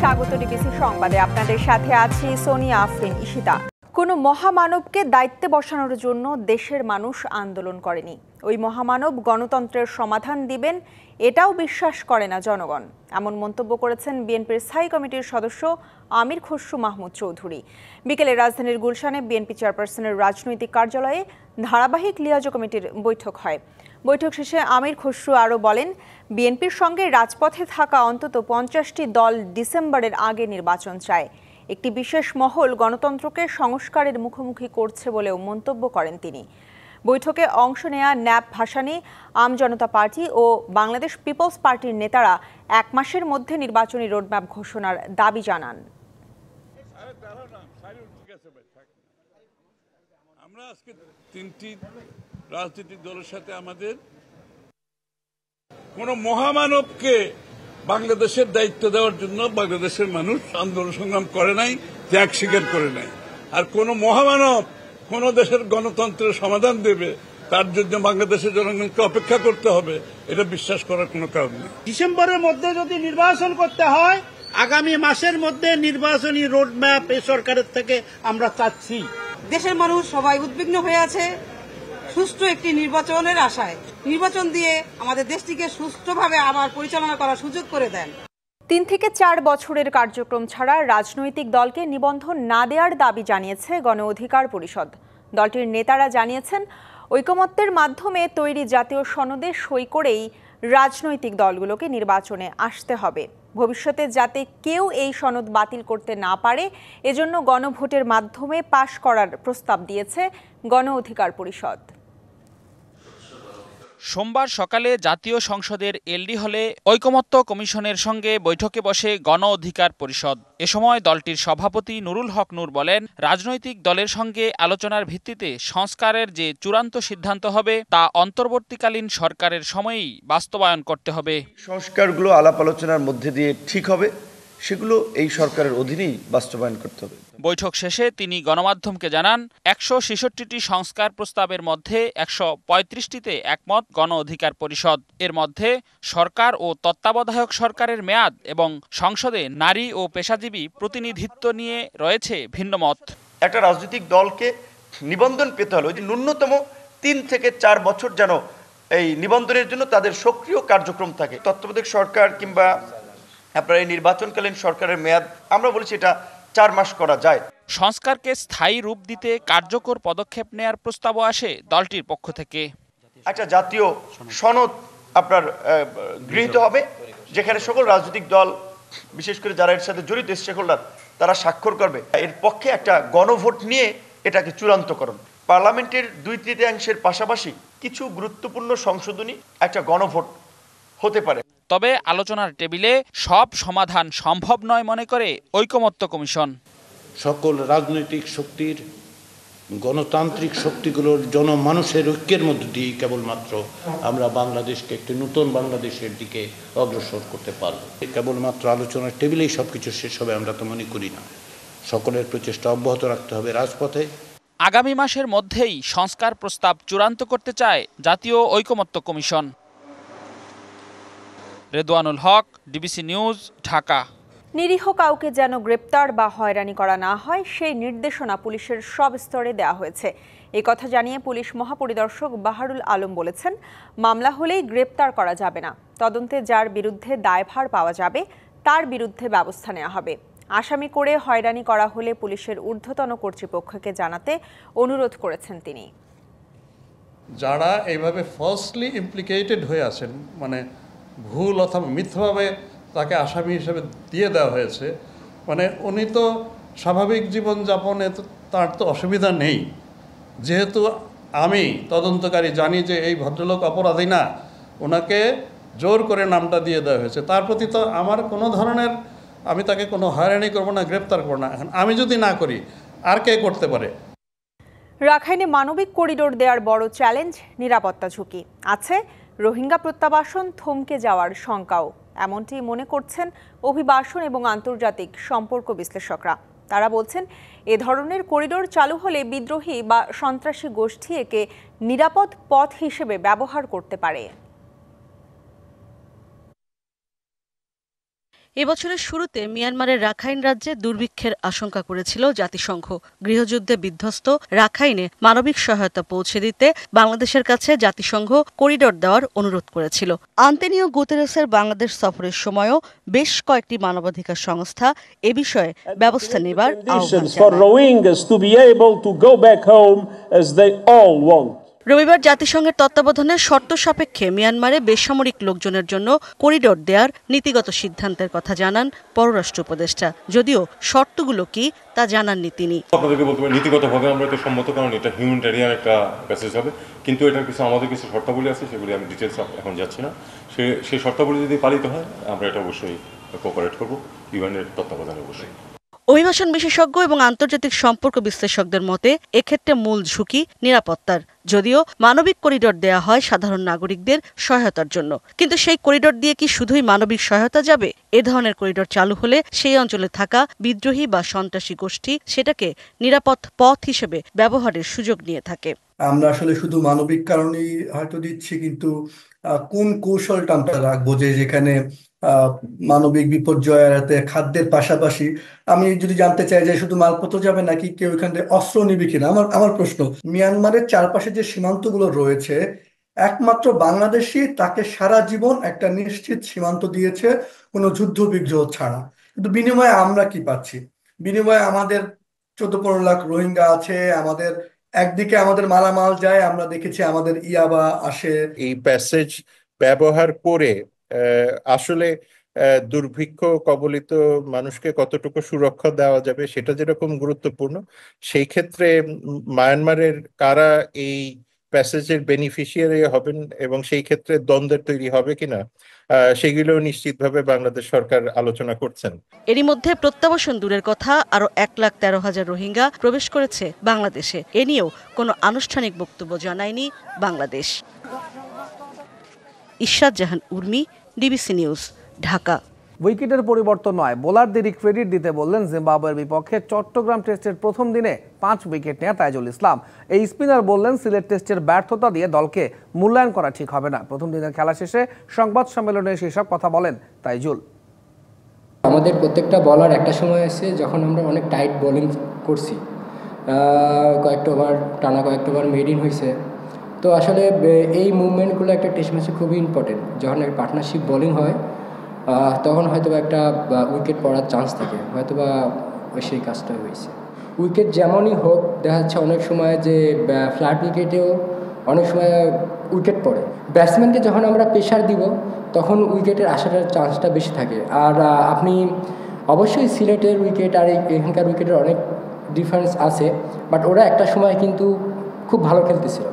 স্বাগত ডিবিসি সংবাদে। আপনাদের সাথে আছি সোনিয়া আফরিন ঈশিতা। কোনো মহামানবকে দায়িত্বে বসানোর জন্য দেশের মানুষ আন্দোলন করেনি। ওই মহামানব গণতন্ত্রের সমাধান দিবেন এটাও বিশ্বাস করে না জনগণ, এমন মন্তব্য করেছেন বিএনপির স্থায়ী কমিটির সদস্য আমির খসরু মাহমুদ চৌধুরী। বিকেলে রাজধানীর গুলশানে বিএনপি চেয়ারপারসনের রাজনৈতিক কার্যালয়ে ধারাবাহিক লিয়াজো কমিটির বৈঠক হয়। বৈঠক শেষে আমির খসরু আরও বলেন, বিএনপির সঙ্গে রাজপথে থাকা অন্তত 50টি দল ডিসেম্বরের আগে নির্বাচন চায়। একটি বিশেষ মহল গণতন্ত্রকে সংস্কারের মুখোমুখি করছে বলেও মন্তব্য করেন তিনি। বৈঠকে অংশ নেয়া ন্যাপ ভাসানী, আম জনতা পার্টি ও বাংলাদেশ পিপলস পার্টির নেতারা 1 মাসের মধ্যে নির্বাচনী রোডম্যাপ ঘোষণার দাবি জানান। আমরা আজকে 3টি রাজনৈতিক দলের সাথে আমাদের কোন মহামানবকে বাংলাদেশের দায়িত্ব দেওয়ার জন্য বাংলাদেশের মানুষ আন্দোলন সংগ্রাম করে নাই, ত্যাগ স্বীকার করে নাই। আর কোন মহামানব কোন দেশের গণতন্ত্রের সমাধান দেবে তার জন্য বাংলাদেশের জনগণকে অপেক্ষা করতে হবে, এটা বিশ্বাস করার কোনো কারণ নেই। ডিসেম্বরের মধ্যে যদি নির্বাচন করতে হয়, আগামী মাসের মধ্যে নির্বাচনী রোডম্যাপ এই সরকারের থেকে আমরা চাচ্ছি। দেশের মানুষ সবাই উদ্বিগ্ন হয়ে আছে সুষ্ঠু একটি নির্বাচনের আশায়। নির্বাচন দিয়ে আমাদের দেশটিকে সুষ্ঠুভাবে আবার পরিচালনা করার সুযোগ করে দেন। 3 থেকে 4 বছরের কার্যক্রম ছাড়া রাজনৈতিক দলকে নিবন্ধন না দেওয়ার দাবি জানিয়েছে গণ অধিকার পরিষদ। দলটির নেতারা জানিয়েছেন, ঐকমত্যের মাধ্যমে তৈরি জাতীয় সনদে সই করেই রাজনৈতিক দলগুলোকে নির্বাচনে আসতে হবে। ভবিষ্যতে যাতে কেউ এই সনদ বাতিল করতে না পারে এজন্য গণভোটের মাধ্যমে পাশ করার প্রস্তাব দিয়েছে গণ অধিকার পরিষদ। সোমবার সকালে জাতীয় সংসদের এলডি হলে ঐকমত্য কমিশনের সঙ্গে বৈঠকে বসে গণ অধিকার পরিষদ। এ সময় দলটির সভাপতি নুরুল হক নূর বলেন, রাজনৈতিক দলের সঙ্গে আলোচনার ভিত্তিতে সংস্কারের যে চূড়ান্ত সিদ্ধান্ত হবে তা অন্তর্বর্তীকালীন সরকারের সময়েই বাস্তবায়ন করতে হবে। সংস্কারগুলো আলাপ আলোচনার মধ্যে দিয়ে ঠিক হবে, সেগুলো এই সরকারের অধীনেই বাস্তবায়ন করতে হবে। বৈঠক শেষে তিনি গণমাধ্যমকে জানান, 166টি সংস্কার প্রস্তাবের মধ্যে 135টিতে একমত গণ অধিকার পরিষদ। এর মধ্যে সরকার ও তত্ত্বাবধায়ক সরকারের মেয়াদ এবং সংসদে নারী ও পেশাজীবী প্রতিনিধিত্ব নিয়ে রয়েছে ভিন্নমত। একটা রাজনৈতিক দলকে নিবন্ধন পেতে হলে ন্যূনতম 3 থেকে 4 বছর যেন এই নিবন্ধনের জন্য তাদের সক্রিয় কার্যক্রম থাকে। তত্ত্বাবধায়ক সরকার কিংবা আপনার এই নির্বাচনকালীন সরকারের মেয়াদ আমরা বলেছি এটা 4 মাস করা যায়। সংস্কারকে স্থায়ী রূপ দিতে কার্যকর পদক্ষেপ নেয়ার প্রস্তাবও আসে দলটির পক্ষ থেকে। একটা জাতীয় সনদ আপনার গৃহীত হবে, যেখানে সকল রাজনৈতিক দল, বিশেষ করে যারা এর সাথে জড়িত স্টেকহোল্ডার, তারা স্বাক্ষর করবে। এর পক্ষে একটা গণভোট নিয়ে এটাকে চূড়ান্তকরণ। পার্লামেন্টের 2/3 পাশাপাশি কিছু গুরুত্বপূর্ণ সংশোধনী একটা গণভোট হতে পারে। তবে আলোচনার টেবিলে সব সমাধান সম্ভব নয় মনে করে ঐকমত্য কমিশন। সকল রাজনৈতিক শক্তির, গণতান্ত্রিক শক্তিগুলোর জনমানুষের ঐক্যের মধ্য দিয়ে কেবলমাত্র আমরা বাংলাদেশকে একটি নতুন বাংলাদেশের দিকে অগ্রসর করতে পারব। কেবলমাত্র আলোচনার টেবিলেই সবকিছু শেষ হবে আমরা তো মনে করি না। সকলের প্রচেষ্টা অব্যাহত রাখতে হবে রাজপথে। আগামী মাসের মধ্যেই সংস্কার প্রস্তাব চূড়ান্ত করতে চায় জাতীয় ঐকমত্য কমিশন। রেদওয়ানুল হক, ডিবিসি নিউজ, ঢাকা। নিরীহ কাউকে যেন গ্রেপ্তার বা হয়রানি করা না হয় সেই নির্দেশনা পুলিশের সব স্তরে দেওয়া হয়েছে। এই কথা জানিয়ে পুলিশ মহাপরিদর্শক বাহারুল আলম বলেছেন, মামলা হলেই গ্রেপ্তার করা যাবে না। তদন্তে যার বিরুদ্ধে দায়ভার পাওয়া যাবে তার বিরুদ্ধে ব্যবস্থা নেওয়া হবে। আসামি করে হয়রানি করা হলে পুলিশের ঊর্ধ্বতন কর্তৃপক্ষকে জানাতে অনুরোধ করেছেন তিনি। যারা এইভাবে ফলসলি ইমপ্লিকেটেড হয়ে আছেন, মানে ভুল অথবা মিথ্যাভাবে তাকে আসামি হিসেবে দিয়ে দেওয়া হয়েছে, মানে উনি তো স্বাভাবিক জীবনযাপনে তার তো অসুবিধা নেই। যেহেতু আমি তদন্তকারী জানি যে এই ভদ্রলোক অপরাধী না, ওনাকে জোর করে নামটা দিয়ে দেওয়া হয়েছে। তার প্রতি তো আমার কোনো ধরনের, আমি তাকে কোনো হয়রানি করবো না, গ্রেপ্তার করবো না। এখন আমি যদি না করি আর কে করতে পারে? রাখাইনে মানবিক করিডোর দেওয়ার বড় চ্যালেঞ্জ নিরাপত্তা ঝুঁকি আছে। রোহিঙ্গা প্রত্যাবাসন থমকে যাওয়ার শঙ্কাও, এমনটি মনে করছেন অভিবাসন এবং আন্তর্জাতিক সম্পর্ক বিশ্লেষকরা। তারা বলছেন, এ ধরনের করিডোর চালু হলে বিদ্রোহী বা সন্ত্রাসী গোষ্ঠী একে নিরাপদ পথ হিসেবে ব্যবহার করতে পারে। এবছরের শুরুতে মিয়ানমারের রাখাইন রাজ্যে দুর্ভিক্ষের আশঙ্কা করেছিল জাতিসংঘ। গৃহযুদ্ধে বিধ্বস্ত রাখাইনে মানবিক সহায়তা পৌঁছে দিতে বাংলাদেশের কাছে জাতিসংঘ করিডোর দেওয়ার অনুরোধ করেছিল। আন্তোনিও গুতেরেসের বাংলাদেশ সফরের সময়ও বেশ কয়েকটি মানবাধিকার সংস্থা এ বিষয়ে ব্যবস্থা নেবার আহ্বান জানায়। রবিবার জাতিসংঘের তত্ত্বাবধানে শর্ত সাপেক্ষে মিয়ানমারে বেসামরিক লোকজনের জন্য করিডোর দেওয়ার নীতিগত সিদ্ধান্তের কথা জানান পররাষ্ট্র উপদেষ্টা। যদিও শর্তগুলো কি তা জানাননি তিনি। আপনাদেরকে বলতে পারি নীতিগতভাবে আমরা এটা সম্মত, কারণ এটা হিউম্যানিটেরিয়ান একটা প্যাসেজ হবে, কিন্তু এটার কিছু আমাদের কিছু শর্তাবলী আছে, সেগুলি আমি ডিটেলস এখন যাচ্ছি না। সেই শর্তাবলী যদি পালিত হয় আমরা এটা অবশ্যই কোঅপারেট করবো ইউএনের তত্ত্বাবধানে অবশ্যই। অভিবাসন বিশেষজ্ঞ এবং আন্তর্জাতিক সম্পর্ক বিশ্লেষকদের মতে এক্ষেত্রে মূল ঝুঁকি নিরাপত্তার। যদিও মানবিক করিডোর দেয়া হয় সাধারণ নাগরিকদের সহায়তার জন্য, কিন্তু সেই করিডোর দিয়ে কি শুধুই মানবিক সহায়তা যাবে? এ ধরনের করিডোর চালু হলে সেই অঞ্চলে থাকা বিদ্রোহী বা সন্ত্রাসী গোষ্ঠী সেটাকে নিরাপদ পথ হিসেবে ব্যবহারের সুযোগ নিয়ে থাকে। আমরা আসলে শুধু মানবিক কারণেই হয়তো দিচ্ছি, কিন্তু কোন কৌশলটা আমরা রাখবো যে যেখানে মানবিক বিপর্যয় এড়াতে খাদ্যের পাশাপাশি আমি যদি জানতে চাই যে শুধু মালপত্র যাবে নাকি কেউ এখানে অস্ত্র নিবে কিনা। আমার প্রশ্ন, মিয়ানমারের চারপাশে যে সীমান্তগুলো রয়েছে একমাত্র বাংলাদেশই তাকে সারা জীবন একটা নিশ্চিত সীমান্ত দিয়েছে কোনো যুদ্ধ বিগ্রহ ছাড়া, কিন্তু বিনিময়ে আমরা কি পাচ্ছি? বিনিময়ে আমাদের 14-15 লাখ রোহিঙ্গা আছে, আমাদের একদিকে আমাদের মালামাল যায়, আমরা দেখেছি আমাদের ইয়াবা আসে। এই প্যাসেজ ব্যবহার করে আসলে দুর্ভিক্ষ কবলিত মানুষকে কতটুকু সুরক্ষা দেওয়া যাবে সেটা যেরকম গুরুত্বপূর্ণ, সেই ক্ষেত্রে মায়ানমারের কারা এই প্যাসেজের বেনিফিশিয়ারি হবেন এবং সেই ক্ষেত্রে দ্বন্দ্বের তৈরি হবে কিনা সেগুলো নিশ্চিতভাবে বাংলাদেশ সরকার আলোচনা করছেন। এরই মধ্যে প্রত্যাবাসন দূরের কথা আরো 1,13,000 রোহিঙ্গা প্রবেশ করেছে বাংলাদেশে। এ নিয়েও কোনো আনুষ্ঠানিক বক্তব্য জানায়নি বাংলাদেশ। ইশরাত জাহান উর্মি, ডিবিসি নিউজ, ঢাকা। উইকেটের পরিবর্তন নয়, বোলারদেরই ক্রেডিট দিতে বললেন জিম্বাবুয়ের বিপক্ষে চট্টগ্রাম টেস্টের প্রথম দিনে 5 উইকেট নেয়া তাইজুল ইসলাম। এই স্পিনার বললেন সিলেট টেস্টের ব্যর্থতা দিয়ে দলকে মূল্যায়ন করা ঠিক হবে না। প্রথম দিনের খেলা শেষে সংবাদ সম্মেলনে সেসব কথা বলেন তাইজুল। আমাদের প্রত্যেকটা বলার একটা সময় আছে যখন আমরা অনেক টাইট বোলিং করছি, কয়েকটা ওভার মেড ইন হয়েছে, তো আসলে এই মুভমেন্টগুলো একটা টেস্ট ম্যাচে খুবই ইম্পর্টেন্ট। যখন একটা পার্টনারশিপ বোলিং হয় তখন হয়তো একটা উইকেট পড়ার চান্স থাকে, হয়তো বা সেই কাজটা হয়েছে। উইকেট যেমনই হোক, দেখা যাচ্ছে অনেক সময় যে ফ্ল্যাট উইকেটেও অনেক সময় উইকেট পড়ে। ব্যাটসম্যানকে যখন আমরা প্রেশার দিব তখন উইকেটের আসার চান্সটা বেশি থাকে। আর আপনি অবশ্যই সিলেটের উইকেট আর এখানকার উইকেটের অনেক ডিফারেন্স আছে, বাট ওরা একটা সময় কিন্তু খুব ভালো খেলতেছিল।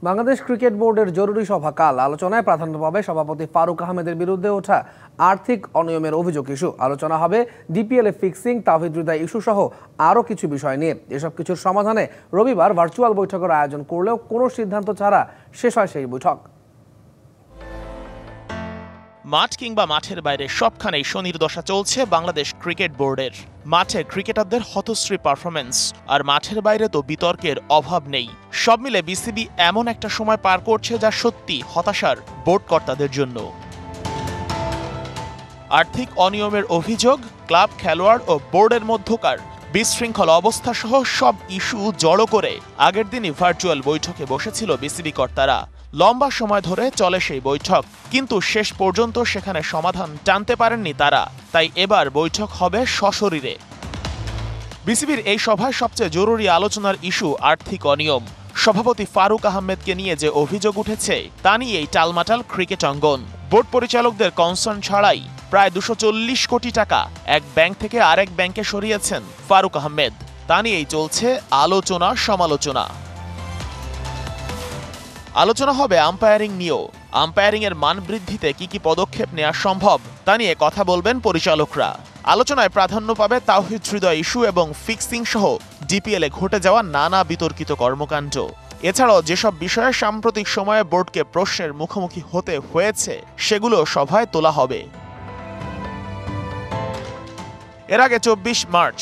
বাংলাদেশ ক্রিকেট বোর্ডের জরুরি সভা কাল। আলোচনায় প্রাধান্য পাবে সভাপতি ফারুক আহমেদের বিরুদ্ধে ওঠা আর্থিক অনিয়মের অভিযোগ ইস্যু। আলোচনা হবে DPL fixing, Towhid Hridoy issue সহ আরও কিছু বিষয় নিয়ে। এসব কিছুর সমাধানে রবিবার ভার্চুয়াল বৈঠকের আয়োজন করলেও কোনো সিদ্ধান্ত ছাড়া শেষ হয় সেই বৈঠক। মাঠ কিংবা মাঠের বাইরে সবখানেই শনির দশা চলছে বাংলাদেশ ক্রিকেট বোর্ডের। মাঠে ক্রিকেটারদের হতশ্রী পারফরমেন্স, আর মাঠের বাইরে তো বিতর্কের অভাব নেই। সব মিলে বিসিবি এমন একটা সময় পার করছে যা সত্যি হতাশার বোর্ড কর্তাদের জন্য। আর্থিক অনিয়মের অভিযোগ, ক্লাব, খেলোয়াড় ও বোর্ডের মধ্যকার বিশৃঙ্খল অবস্থা সহ সব ইস্যু জড়ো করে আগের দিনই ভার্চুয়াল বৈঠকে বসেছিল বিসিবি কর্তারা। লম্বা সময় ধরে চলে সেই বৈঠক, কিন্তু শেষ পর্যন্ত সেখানে সমাধান টানতে পারেননি তারা। তাই এবার বৈঠক হবে সশরীরে। বিসিবির এই সভায় সবচেয়ে জরুরি আলোচনার ইস্যু আর্থিক অনিয়ম। সভাপতি ফারুক আহমেদকে নিয়ে যে অভিযোগ উঠেছে তা নিয়েই টালমাটাল ক্রিকেট অঙ্গন। বোর্ড পরিচালকদের কনসার্ন ছাড়াই প্রায় 240 কোটি টাকা এক ব্যাংক থেকে আরেক ব্যাংকে সরিয়েছেন ফারুক আহমেদ। তা নিয়েই চলছে আলোচনা সমালোচনা। আলোচনা হবে আম্পায়ারিং নিয়েও। আম্পায়ারিং এর মান বৃদ্ধিতে কি পদক্ষেপ নেওয়া সম্ভব তা নিয়ে কথা বলবেন পরিচালকরা। আলোচনায় প্রাধান্য পাবে তাওহিদ হৃদয় ইস্যু এবং ফিক্সিং সহ ডিপিএলে ঘটে যাওয়া নানা বিতর্কিত কর্মকাণ্ড। এছাড়াও যেসব বিষয়ে সাম্প্রতিক সময়ে বোর্ডকে প্রশ্নের মুখোমুখি হতে হয়েছে সেগুলো সভায় তোলা হবে। এর আগে 24 মার্চ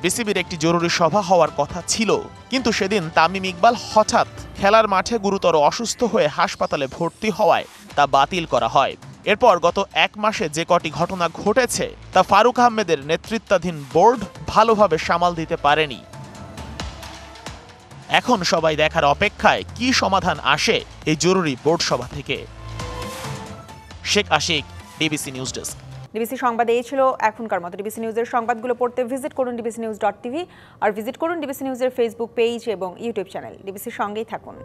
বিসিবির একটি জরুরি সভা হওয়ার কথা ছিল, কিন্তু সেদিন তামিম ইকবাল হঠাৎ খেলার মাঠে গুরুতর অসুস্থ হয়ে হাসপাতালে ভর্তি হওয়ায় তা বাতিল করা হয়। এরপর গত 1 মাসে যে কটি ঘটনা ঘটেছে তা ফারুক আহমেদের নেতৃত্বাধীন বোর্ড ভালোভাবে সামাল দিতে পারেনি। এখন সবাই দেখার অপেক্ষায় কি সমাধান আসে এই জরুরি বোর্ড সভা থেকে। Sheikh Ashik, DBC news desk. DBC সংবাদ এই ছিল এখনকার মতো। ডিবিসি নিউজের সংবাদগুলো পড়তে ভিজিট করুন dbcnews.tv আর ভিজিট করুন ডিবিসি নিউজের ফেসবুক পেজ এবং ইউটিউব চ্যানেল। ডিবিসির সঙ্গেই থাকুন।